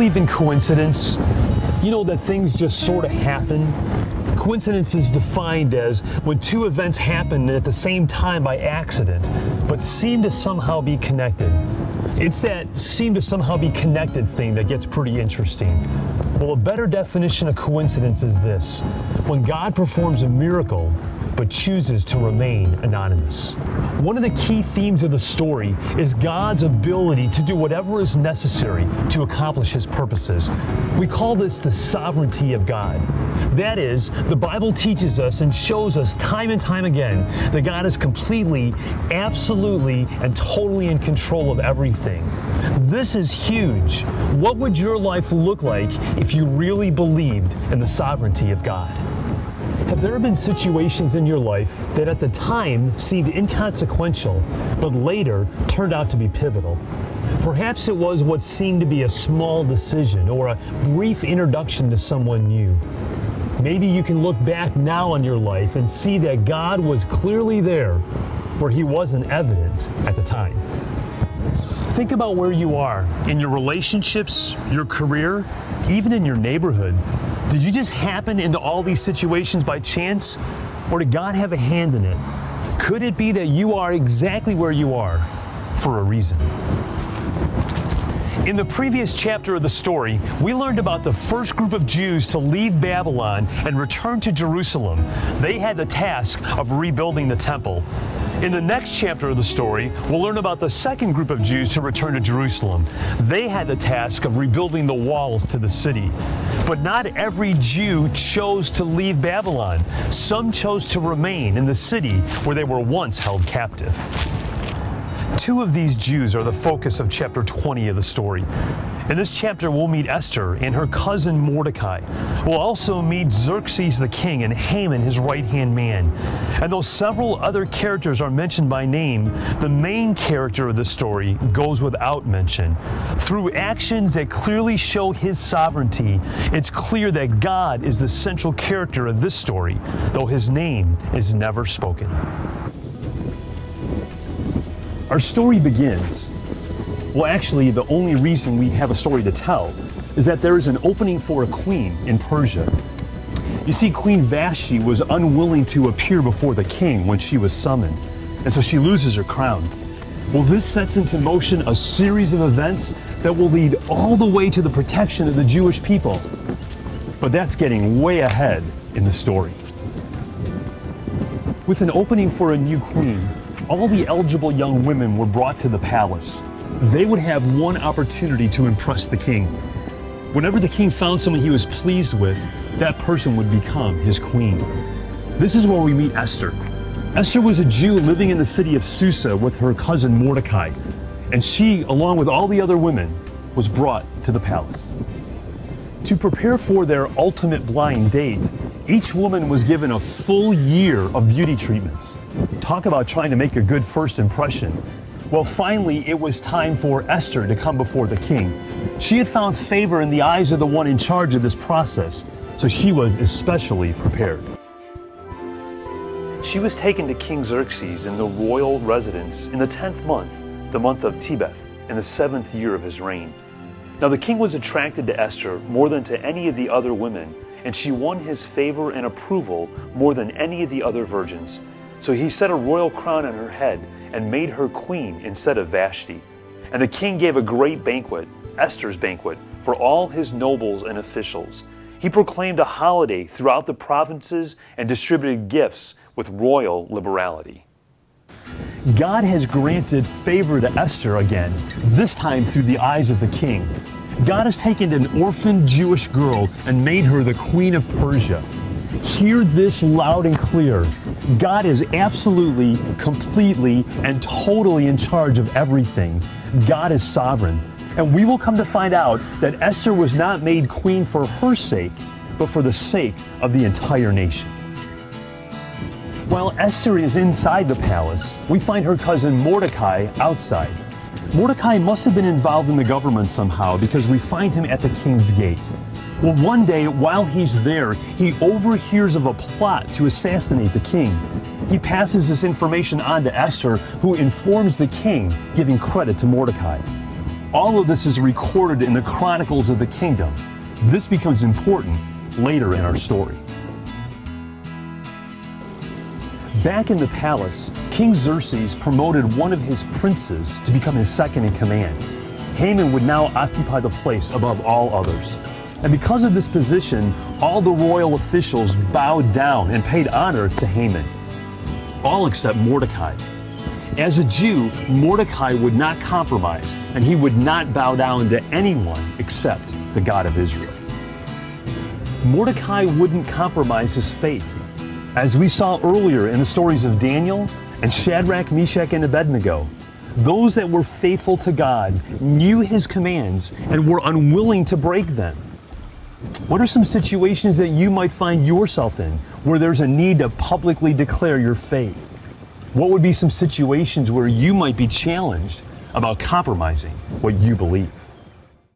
believe in coincidence? You know, that things just sort of happen? Coincidence is defined as when two events happen at the same time by accident, but seem to somehow be connected. It's that seem to somehow be connected thing that gets pretty interesting. Well, a better definition of coincidence is this: when God performs a miracle, but chooses to remain anonymous. One of the key themes of the story is God's ability to do whatever is necessary to accomplish His purposes. We call this the sovereignty of God. That is, the Bible teaches us and shows us time and time again that God is completely, absolutely, and totally in control of everything. This is huge. What would your life look like if you really believed in the sovereignty of God? Have there been situations in your life that at the time seemed inconsequential, but later turned out to be pivotal? Perhaps it was what seemed to be a small decision or a brief introduction to someone new. Maybe you can look back now on your life and see that God was clearly there where He wasn't evident at the time. Think about where you are in your relationships, your career, even in your neighborhood. Did you just happen into all these situations by chance, or did God have a hand in it? Could it be that you are exactly where you are for a reason? In the previous chapter of the story, we learned about the first group of Jews to leave Babylon and return to Jerusalem. They had the task of rebuilding the temple. In the next chapter of the story, we'll learn about the second group of Jews to return to Jerusalem. They had the task of rebuilding the walls to the city. But not every Jew chose to leave Babylon. Some chose to remain in the city where they were once held captive. Two of these Jews are the focus of chapter 20 of the story. In this chapter, we'll meet Esther and her cousin Mordecai. We'll also meet Xerxes the king and Haman, his right-hand man. And though several other characters are mentioned by name, the main character of the story goes without mention. Through actions that clearly show His sovereignty, it's clear that God is the central character of this story, though His name is never spoken. Our story begins. Well, actually, the only reason we have a story to tell is that there is an opening for a queen in Persia. You see, Queen Vashti was unwilling to appear before the king when she was summoned, and so she loses her crown. Well, this sets into motion a series of events that will lead all the way to the protection of the Jewish people. But that's getting way ahead in the story. With an opening for a new queen, all the eligible young women were brought to the palace. They would have one opportunity to impress the king. Whenever the king found someone he was pleased with, that person would become his queen. This is where we meet Esther. Esther was a Jew living in the city of Susa with her cousin Mordecai, and she, along with all the other women, was brought to the palace. To prepare for their ultimate blind date, each woman was given a full year of beauty treatments. Talk about trying to make a good first impression. Well, finally, it was time for Esther to come before the king. She had found favor in the eyes of the one in charge of this process, so she was especially prepared. She was taken to King Xerxes in the royal residence in the 10th month, the month of Tebeth, in the 7th year of his reign. Now the king was attracted to Esther more than to any of the other women, and she won his favor and approval more than any of the other virgins. So he set a royal crown on her head and made her queen instead of Vashti. And the king gave a great banquet, Esther's banquet, for all his nobles and officials. He proclaimed a holiday throughout the provinces and distributed gifts with royal liberality. God has granted favor to Esther again, this time through the eyes of the king. God has taken an orphaned Jewish girl and made her the queen of Persia. Hear this loud and clear. God is absolutely, completely, and totally in charge of everything. God is sovereign. And we will come to find out that Esther was not made queen for her sake, but for the sake of the entire nation. While Esther is inside the palace, we find her cousin Mordecai outside. Mordecai must have been involved in the government somehow because we find him at the king's gate. Well, one day, while he's there, he overhears of a plot to assassinate the king. He passes this information on to Esther, who informs the king, giving credit to Mordecai. All of this is recorded in the Chronicles of the Kingdom. This becomes important later in our story. Back in the palace, King Xerxes promoted one of his princes to become his second in command. Haman would now occupy the place above all others. And because of this position, all the royal officials bowed down and paid honor to Haman, all except Mordecai. As a Jew, Mordecai would not compromise, and he would not bow down to anyone except the God of Israel. Mordecai wouldn't compromise his faith. As we saw earlier in the stories of Daniel and Shadrach, Meshach, and Abednego, those that were faithful to God knew His commands and were unwilling to break them. What are some situations that you might find yourself in where there's a need to publicly declare your faith? What would be some situations where you might be challenged about compromising what you believe?